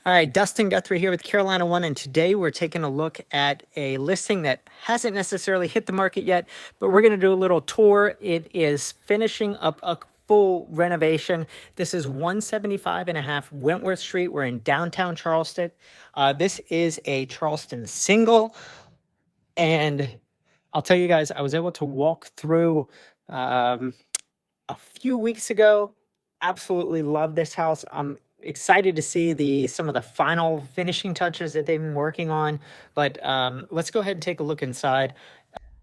All right, Dustin Guthrie here with Carolina One, and today we're taking a look at a listing that hasn't necessarily hit the market yet, but we're going to do a little tour. It is finishing up a full renovation. This is 175.5 Wentworth Street. We're in downtown Charleston. This is a Charleston Single, and I'll tell you guys, I was able to walk through a few weeks ago. Absolutely love this house. I'm excited to see some of the final finishing touches that they've been working on. But let's go ahead and take a look inside.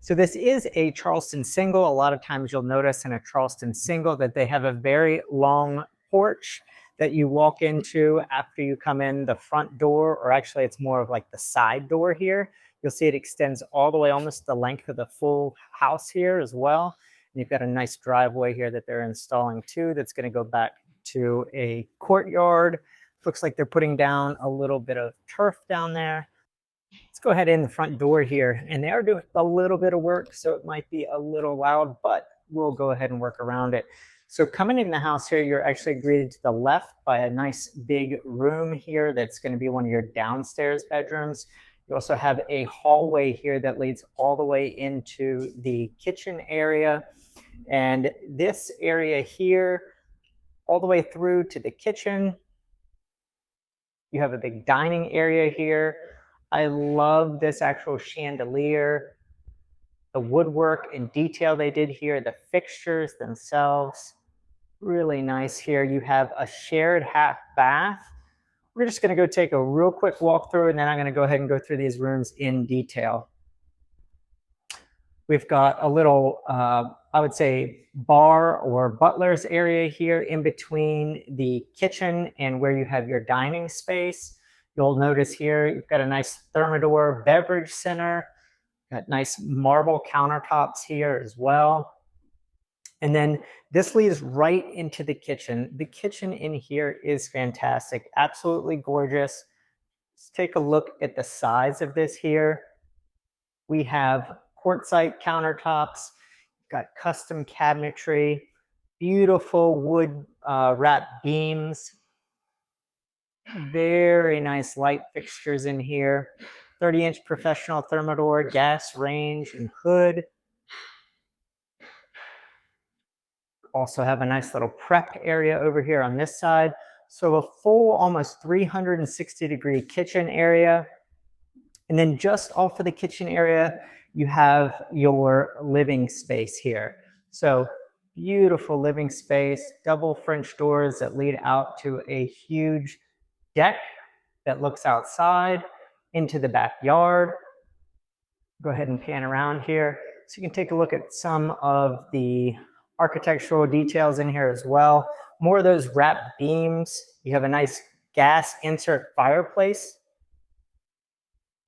So this is a Charleston Single. A lot of times you'll notice in a Charleston Single that they have a very long porch that you walk into after you come in the front door, or actually it's more of like the side door here. You'll see it extends all the way almost the length of the full house here as well. And you've got a nice driveway here that they're installing too that's going to go back to a courtyard. Looks like they're putting down a little bit of turf down there. Let's go ahead in the front door here, and they are doing a little bit of work, so it might be a little loud, but we'll go ahead and work around it. So coming in the house here, you're actually greeted to the left by a nice big room here that's going to be one of your downstairs bedrooms. You also have a hallway here that leads all the way into the kitchen area. And this area here, all the way through to the kitchen, you have a big dining area here. I love this actual chandelier, the woodwork and detail they did here, the fixtures themselves, really nice here. You have a shared half bath. We're just going to go take a real quick walk through, and then I'm going to go ahead and go through these rooms in detail. We've got a little, I would say, bar or butler's area here in between the kitchen and where you have your dining space. You'll notice here you've got a nice thermidor beverage center, got nice marble countertops here as well. And then this leads right into the kitchen. The kitchen in here is fantastic, absolutely gorgeous. Let's take a look at the size of this here. We have quartzite countertops, got custom cabinetry, beautiful wood wrap beams, very nice light fixtures in here, 30-inch professional thermidor, gas range and hood. Also have a nice little prep area over here on this side. So a full almost 360-degree kitchen area. And then just off of the kitchen area, you have your living space here. So beautiful living space, double French doors that lead out to a huge deck that looks outside into the backyard. Go ahead and pan around here so you can take a look at some of the architectural details in here as well. More of those wrapped beams. You have a nice gas insert fireplace.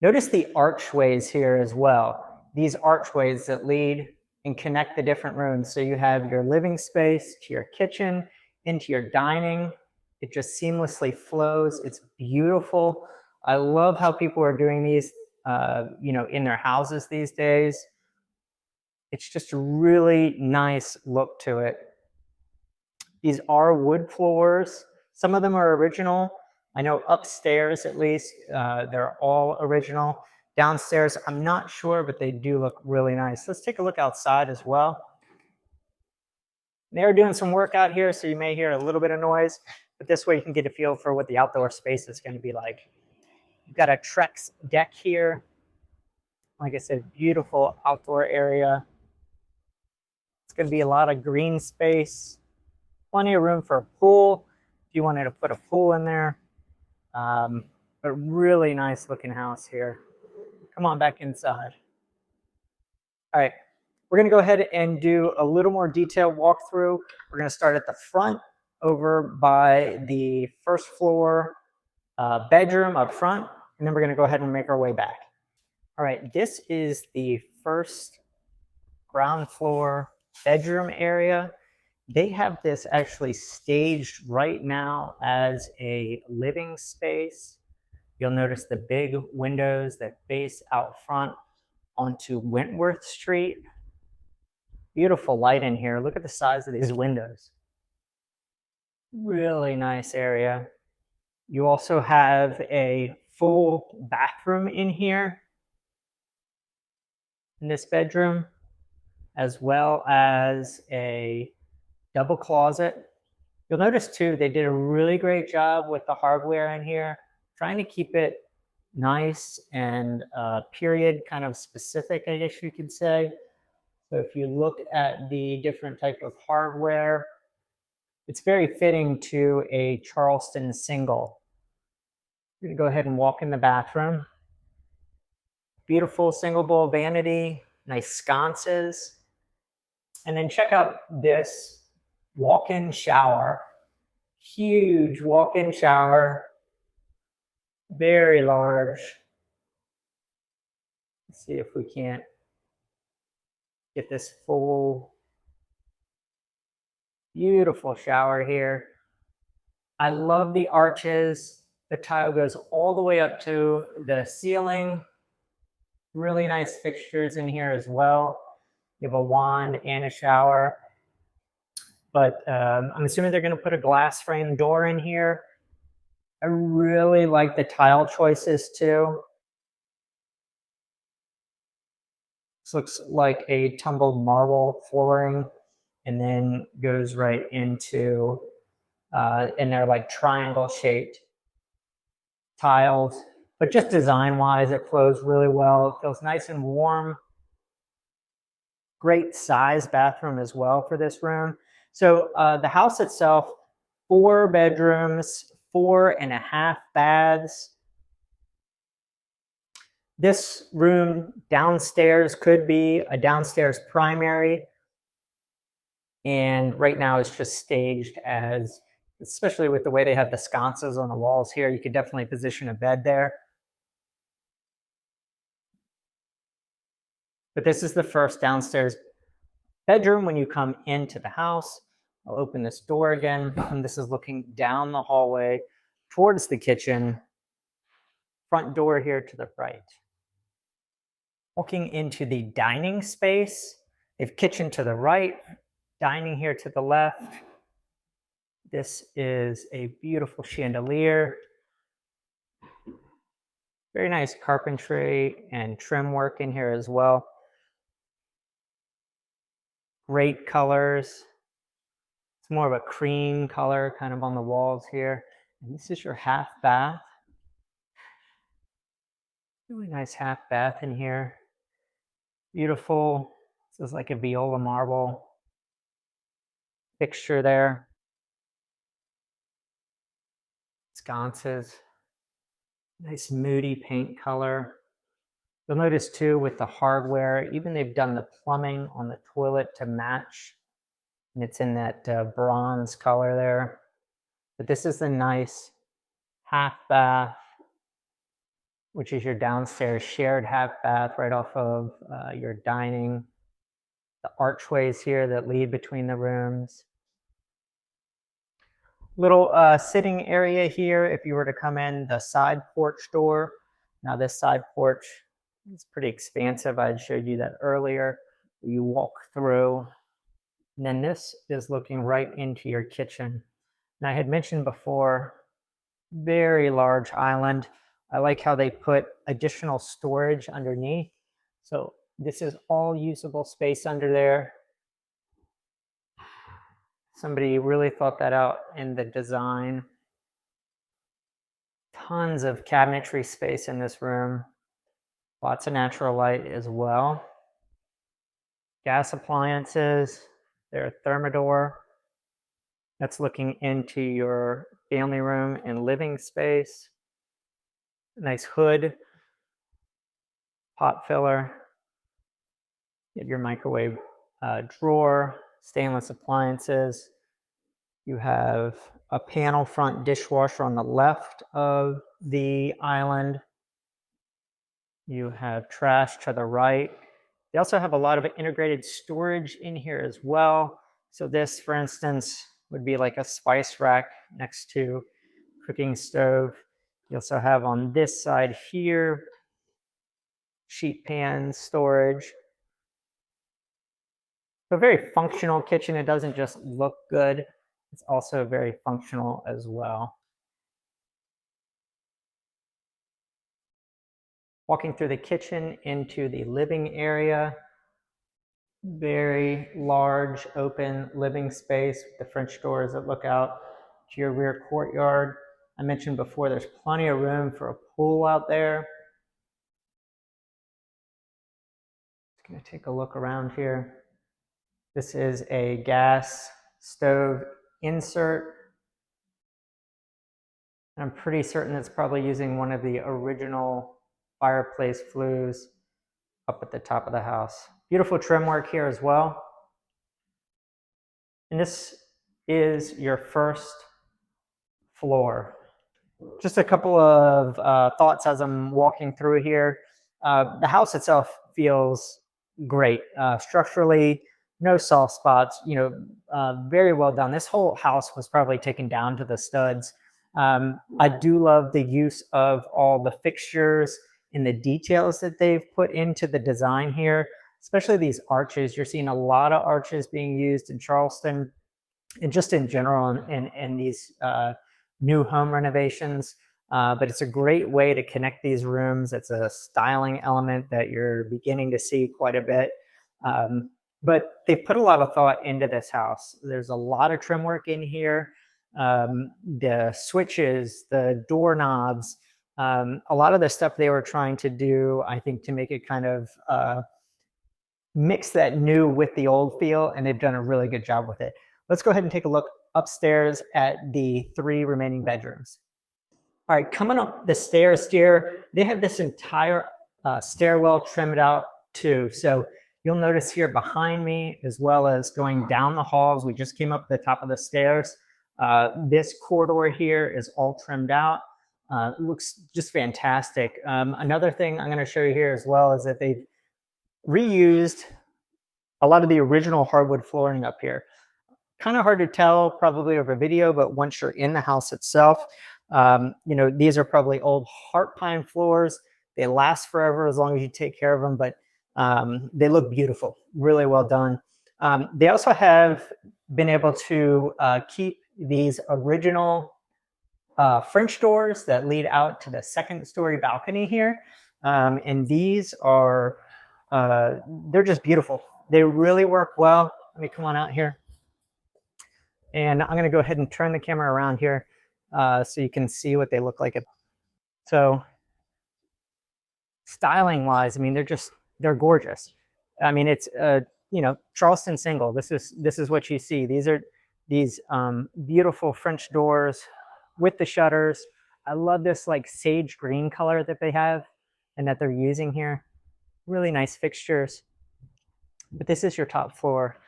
Notice the archways here as well. These archways that lead and connect the different rooms. So you have your living space to your kitchen, into your dining. It just seamlessly flows. It's beautiful. I love how people are doing these, in their houses these days. It's just a really nice look to it. These are wood floors. Some of them are original. I know upstairs, at least, they're all original. Downstairs, I'm not sure, but they do look really nice. Let's take a look outside as well. They're doing some work out here, so you may hear a little bit of noise, but this way you can get a feel for what the outdoor space is going to be like. You've got a Trex deck here. Like I said, beautiful outdoor area. It's going to be a lot of green space, plenty of room for a pool if you wanted to put a pool in there. But really nice looking house here. Come on back inside. All right, we're going to go ahead and do a little more detailed walkthrough. We're going to start at the front over by the first floor bedroom up front, and then we're going to go ahead and make our way back. All right, this is the first ground floor bedroom area. They have this actually staged right now as a living space. You'll notice the big windows that face out front onto Wentworth Street. Beautiful light in here. Look at the size of these windows. Really nice area. You also have a full bathroom in here in this bedroom, as well as a double closet. You'll notice too, they did a really great job with the hardware in here, trying to keep it nice and period kind of specific, I guess you could say. So if you look at the different type of hardware, it's very fitting to a Charleston Single. You're gonna go ahead and walk in the bathroom. Beautiful single bowl vanity, nice sconces. And then check out this walk-in shower. Huge walk-in shower, very large. Let's see if we can't get this full, beautiful shower here. I love the arches. The tile goes all the way up to the ceiling. Really nice fixtures in here as well. You have a wand and a shower. But I'm assuming they're going to put a glass frame door in here. I really like the tile choices too. This looks like a tumbled marble flooring and then goes right into, and they're like triangle shaped tiles. But just design wise, it flows really well. It feels nice and warm. Great size bathroom as well for this room. So the house itself, 4 bedrooms, 4.5 baths. This room downstairs could be a downstairs primary. And right now it's just staged as, especially with the way they have the sconces on the walls here, you could definitely position a bed there. But this is the first downstairs bedroom when you come into the house. I'll open this door again, and this is looking down the hallway towards the kitchen. Front door here to the right. Walking into the dining space, they have kitchen to the right, dining here to the left. This is a beautiful chandelier. Very nice carpentry and trim work in here as well. Great colors. It's more of a cream color kind of on the walls here. And this is your half bath. Really nice half bath in here. Beautiful. This is like a viola marble fixture there. Sconces. Nice moody paint color. You'll notice too with the hardware, even they've done the plumbing on the toilet to match. And it's in that bronze color there. But this is a nice half bath, which is your downstairs shared half bath right off of your dining. The archways here that lead between the rooms. Little sitting area here if you were to come in the side porch door. Now this side porch is pretty expansive. I showed you that earlier. You walk through, and then this is looking right into your kitchen. And I had mentioned before, very large island. I like how they put additional storage underneath. So this is all usable space under there. Somebody really thought that out in the design. Tons of cabinetry space in this room. Lots of natural light as well. Gas appliances. There's a thermidor. That's looking into your family room and living space. Nice hood. Pot filler. You have your microwave drawer. Stainless appliances. You have a panel front dishwasher on the left of the island. You have trash to the right. They also have a lot of integrated storage in here as well. So this, for instance, would be like a spice rack next to cooking stove. You also have on this side here, sheet pan storage. A very functional kitchen. It doesn't just look good. It's also very functional as well. Walking through the kitchen into the living area. Very large open living space with the French doors that look out to your rear courtyard. I mentioned before there's plenty of room for a pool out there. Just going to take a look around here. This is a gas stove insert. I'm pretty certain it's probably using one of the original fireplace flues up at the top of the house. Beautiful trim work here as well. And this is your first floor. Just a couple of thoughts as I'm walking through here. The house itself feels great. Structurally, no soft spots, very well done. This whole house was probably taken down to the studs. I do love the use of all the fixtures and the details that they've put into the design here, especially these arches. You're seeing a lot of arches being used in Charleston and just in general in these new home renovations. But it's a great way to connect these rooms. It's a styling element that you're beginning to see quite a bit. But they put a lot of thought into this house. There's a lot of trim work in here. The switches, the doorknobs, a lot of the stuff they were trying to do, I think, to make it kind of mix that new with the old feel, and they've done a really good job with it. Let's go ahead and take a look upstairs at the 3 remaining bedrooms. All right, coming up the stairs here, they have this entire stairwell trimmed out too. So you'll notice here behind me, as well as going down the halls, we just came up the top of the stairs. This corridor here is all trimmed out. It looks just fantastic. Another thing I'm going to show you here as well is that they've reused a lot of the original hardwood flooring up here. Kind of hard to tell probably over video, but once you're in the house itself, these are probably old heart pine floors. They last forever as long as you take care of them, but they look beautiful, really well done. They also have been able to keep these original French doors that lead out to the 2nd story balcony here. And these are, they're just beautiful. They really work well. Let me come on out here. And I'm going to go ahead and turn the camera around here so you can see what they look like. So styling wise, I mean, they're gorgeous. I mean, it's, Charleston Single. This is what you see. These are these beautiful French doors with the shutters. I love this like sage green color that they have and that they're using here. Really nice fixtures. But this is your top floor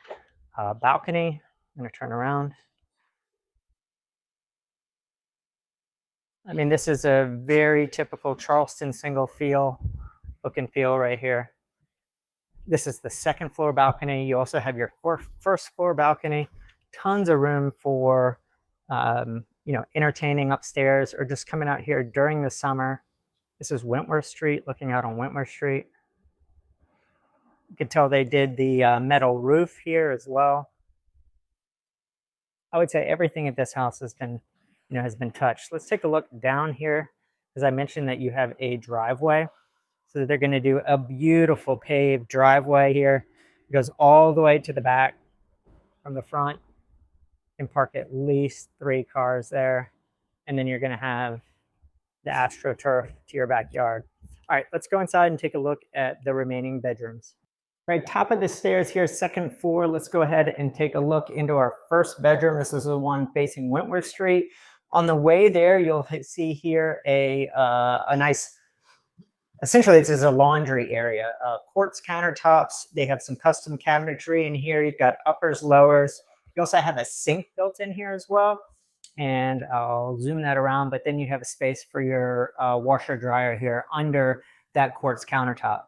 balcony. I'm going to turn around. I mean, this is a very typical Charleston Single look and feel right here. This is the 2nd floor balcony. You also have your 1st floor balcony. Tons of room for, entertaining upstairs or just coming out here during the summer. This is Wentworth Street, looking out on Wentworth Street. You can tell they did the metal roof here as well. I would say everything at this house has been touched. Let's take a look down here. As I mentioned that you have a driveway. So they're going to do a beautiful paved driveway here. It goes all the way to the back from the front. You can park at least 3 cars there. And then you're going to have the AstroTurf to your backyard. All right, let's go inside and take a look at the remaining bedrooms. Right, top of the stairs here, 2nd floor. Let's go ahead and take a look into our 1st bedroom. This is the one facing Wentworth Street. On the way there, you'll see here a nice, essentially this is a laundry area. Quartz countertops. They have some custom cabinetry in here. You've got uppers, lowers. You also have a sink built in here as well. And I'll zoom that around, but then you have a space for your washer dryer here under that quartz countertop.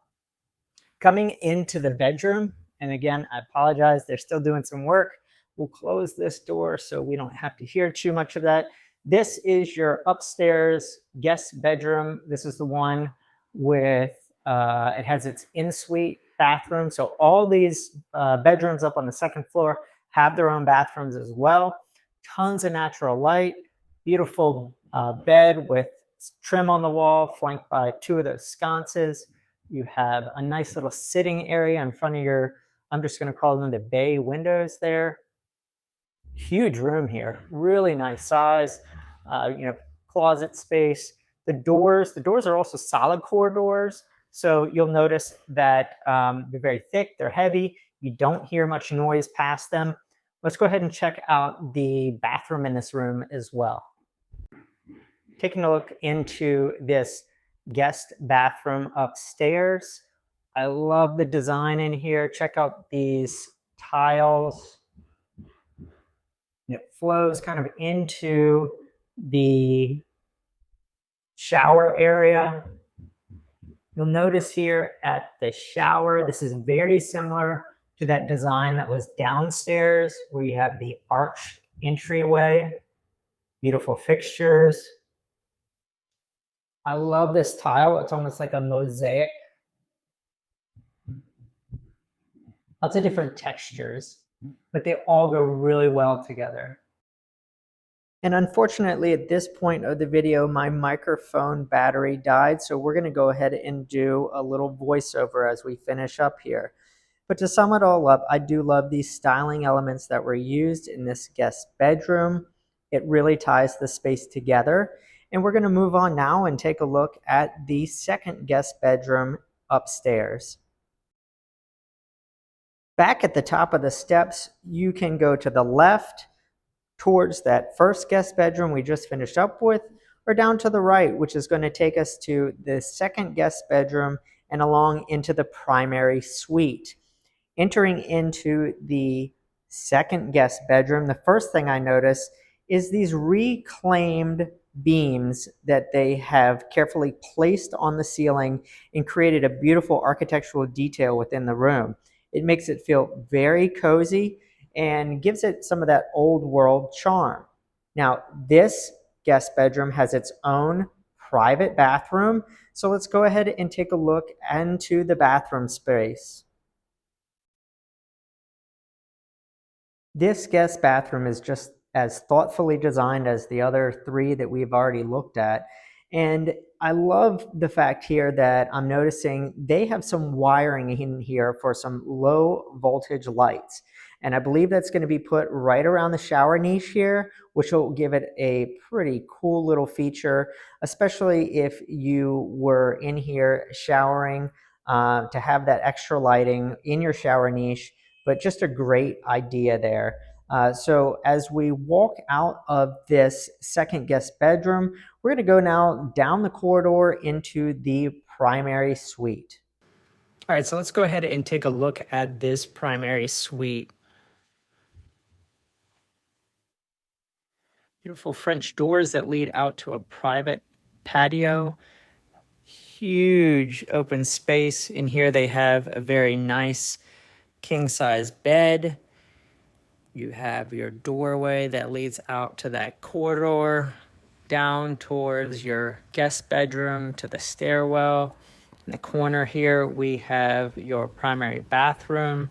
Coming into the bedroom, and again, I apologize, they're still doing some work. We'll close this door so we don't have to hear too much of that. This is your upstairs guest bedroom. This is the one with, it has its in-suite bathroom. So all these bedrooms up on the 2nd floor have their own bathrooms as well. Tons of natural light, beautiful bed with trim on the wall, flanked by two of those sconces. You have a nice little sitting area in front of your, I'm just going to call them the bay windows there. Huge room here, really nice size, closet space. The doors are also solid core doors. So you'll notice that they're very thick, they're heavy. You don't hear much noise past them. Let's go ahead and check out the bathroom in this room as well. Taking a look into this guest bathroom upstairs. I love the design in here. Check out these tiles. It flows kind of into the shower area. You'll notice here at the shower, this is very similar to that design that was downstairs where you have the arched entryway. Beautiful fixtures. I love this tile. It's almost like a mosaic. Lots of different textures, but they all go really well together. And unfortunately, at this point of the video, my microphone battery died, so we're going to go ahead and do a little voiceover as we finish up here. But to sum it all up, I do love these styling elements that were used in this guest bedroom. It really ties the space together. And we're going to move on now and take a look at the second guest bedroom upstairs. Back at the top of the steps, you can go to the left towards that first guest bedroom we just finished up with, or down to the right, which is going to take us to the second guest bedroom and along into the primary suite. Entering into the second guest bedroom, the first thing I notice is these reclaimed beams that they have carefully placed on the ceiling and created a beautiful architectural detail within the room. It makes it feel very cozy and gives it some of that old world charm. Now, this guest bedroom has its own private bathroom, so let's go ahead and take a look into the bathroom space. This guest bathroom is just as thoughtfully designed as the other three that we've already looked at. And I love the fact here that I'm noticing they have some wiring in here for some low voltage lights. And I believe that's going to be put right around the shower niche here, which will give it a pretty cool little feature, especially if you were in here showering, to have that extra lighting in your shower niche. But just a great idea there. So as we walk out of this second guest bedroom, we're going to go now down the corridor into the primary suite. All right, so let's go ahead and take a look at this primary suite. Beautiful French doors that lead out to a private patio. Huge open space. In here they have a very nice king-size bed. You have your doorway that leads out to that corridor, down towards your guest bedroom, to the stairwell. In the corner here, we have your primary bathroom,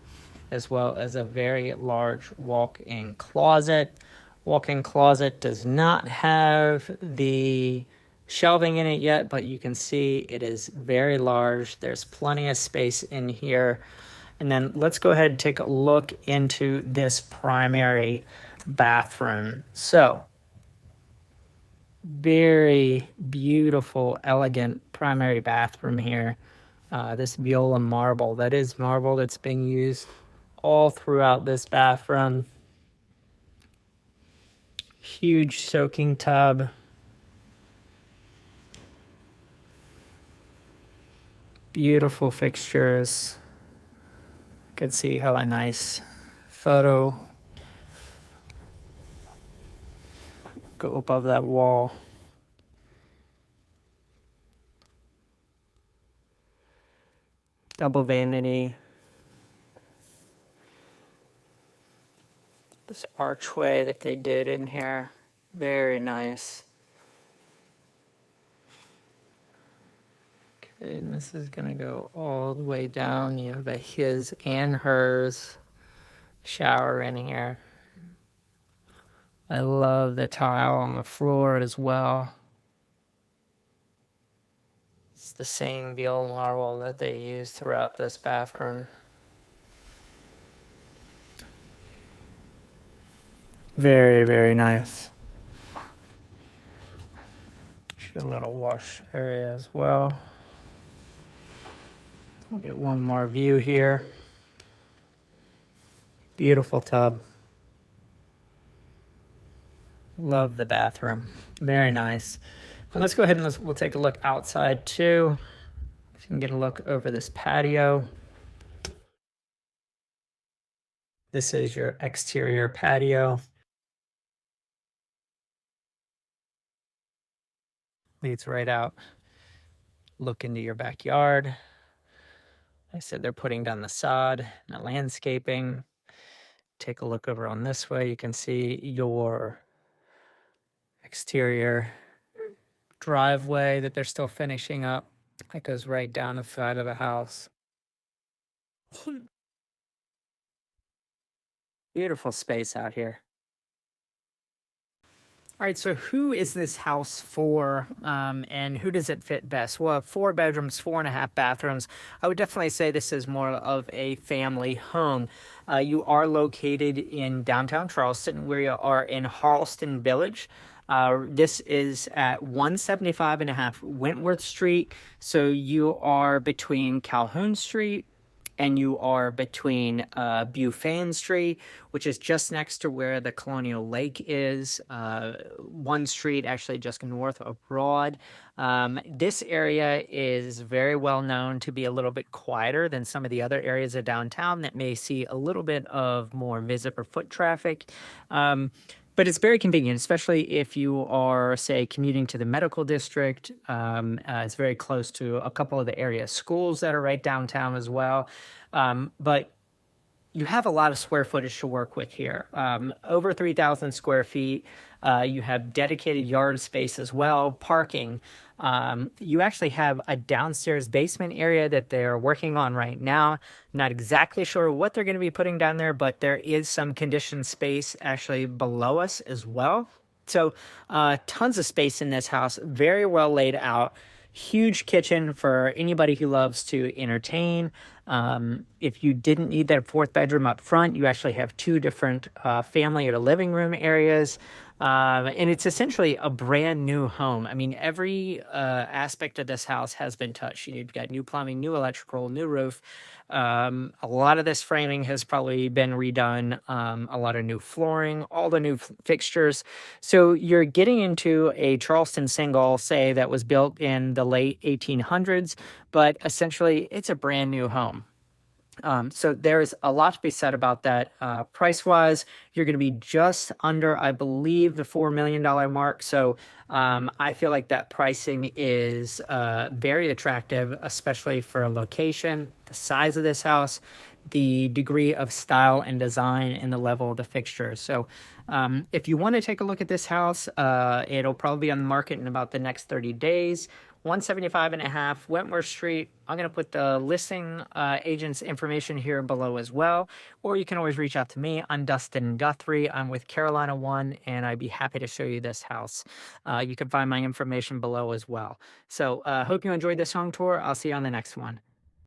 as well as a very large walk-in closet. Walk-in closet does not have the shelving in it yet, but you can see it is very large. There's plenty of space in here. And then let's go ahead and take a look into this primary bathroom. So, very beautiful, elegant primary bathroom here. This viola marble, that is marble that's being used all throughout this bathroom. Huge soaking tub. Beautiful fixtures. You can see how a nice photo go above that wall. Double vanity. This archway that they did in here, very nice. Okay, and this is gonna go all the way down. You have a his and hers shower in here. I love the tile on the floor as well. It's the same veal marble that they use throughout this bathroom. Very, very nice. A little wash area as well. We'll get one more view here. Beautiful tub. Love the bathroom. Very nice. Well, let's go ahead and we'll take a look outside too. If you can get a look over this patio. This is your exterior patio. Leads right out. Look into your backyard. I said they're putting down the sod and the landscaping. Take a look over on this way. You can see your exterior driveway that they're still finishing up. That goes right down the side of the house. Beautiful space out here. All right, so who is this house for, and who does it fit best? Well, 4 bedrooms, 4.5 bathrooms. I would definitely say this is more of a family home. You are located in downtown Charleston. We are in Harleston Village. This is at 175.5 Wentworth Street. So you are between Calhoun Street and you are between Bufan Street, which is just next to where the Colonial Lake is. One street actually just north of Broad. This area is very well known to be a little bit quieter than some of the other areas of downtown that may see a little bit of more visitor foot traffic. But it's very convenient, especially if you are, say, commuting to the medical district. It's very close to a couple of the area schools that are right downtown as well. But you have a lot of square footage to work with here. Over 3,000 square feet. You have dedicated yard space as well, parking. You actually have a downstairs basement area that they're working on right now. Not exactly sure what they're going to be putting down there, but there is some conditioned space actually below us as well. So tons of space in this house, very well laid out. Huge kitchen for anybody who loves to entertain. If you didn't need that 4th bedroom up front, you actually have 2 different family or living room areas. And it's essentially a brand new home. I mean, every aspect of this house has been touched. You've got new plumbing, new electrical, new roof. A lot of this framing has probably been redone. A lot of new flooring, all the new fixtures. So you're getting into a Charleston Single, say, that was built in the late 1800s, but essentially it's a brand new home. So there's a lot to be said about that. Price-wise, you're going to be just under, I believe, the $4 million mark. So I feel like that pricing is very attractive, especially for a location, the size of this house, the degree of style and design, and the level of the fixtures. So if you want to take a look at this house, it'll probably be on the market in about the next 30 days. 175.5 Wentworth Street. I'm going to put the listing agent's information here below as well, or you can always reach out to me. I'm Dustin Guthrie. I'm with Carolina One, and I'd be happy to show you this house. You can find my information below as well. So hope you enjoyed this home tour. I'll see you on the next one.